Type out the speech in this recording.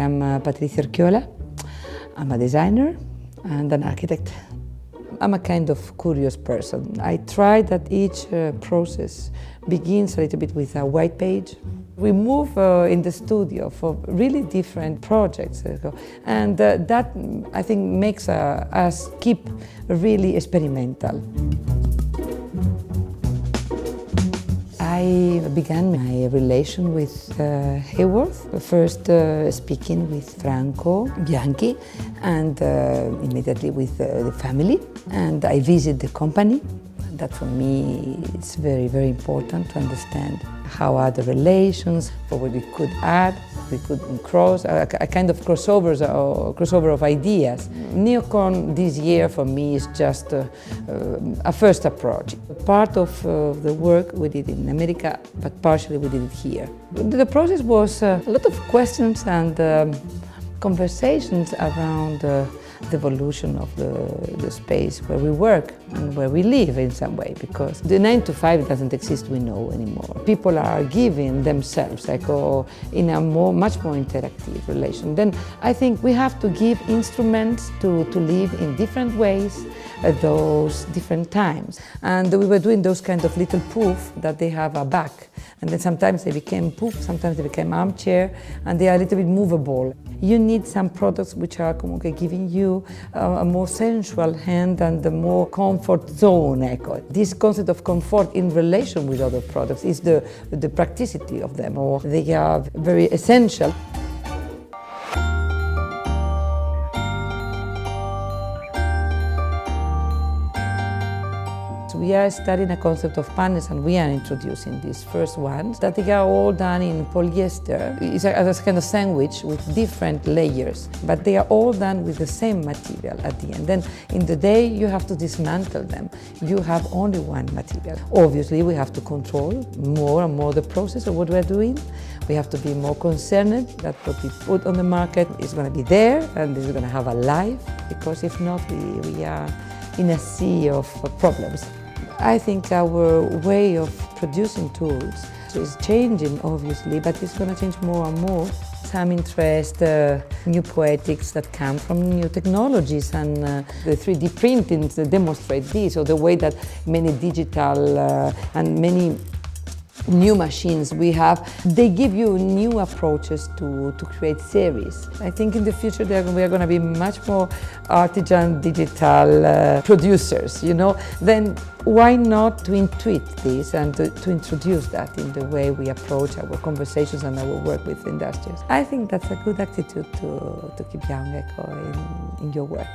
am Patricia Urquiola. I'm a designer and an architect. I'm a kind of curious person. I try that each process begins a little bit with a white page. We move in the studio for really different projects, and that I think makes us keep really experimental. I began my relation with Hayworth, first speaking with Franco Bianchi and immediately with the family. And I visit the company. That for me is very, very important to understand how are the relations, for what we could add, we could cross, a kind of crossover of ideas. Neocon this year for me is just a first approach. Part of the work we did in America, but partially we did it here. The process was a lot of questions and conversations around the evolution of the space where we work and where we live in some way, because the 9 to 5 doesn't exist, we know, anymore. People are giving themselves in a much more interactive relation. Then I think we have to give instruments to live in different ways at those different times. And we were doing those kind of little poof that they have a back. And then sometimes they became poof, sometimes they became armchair, and they are a little bit movable. You need some products which are giving you a more sensual hand and a more comfort zone. This concept of comfort in relation with other products is the practicity of them, or they are very essential. We are studying a concept of panels, and we are introducing these first ones that they are all done in polyester. It's a kind of sandwich with different layers, but they are all done with the same material at the end. Then in the day you have to dismantle them. You have only one material. Obviously we have to control more and more the process of what we're doing. We have to be more concerned that what we put on the market is going to be there and is going to have a life, because if not we are in a sea of problems. I think our way of producing tools is changing, obviously, but it's going to change more and more. Some interest, new poetics that come from new technologies, and the 3D printing demonstrate this, or the way that many digital and many new machines we have, they give you new approaches to create series. I think in the future we are going to be much more artisan digital producers, Then why not to intuit this and to introduce that in the way we approach our conversations and our work with industries? I think that's a good attitude to keep young in your work.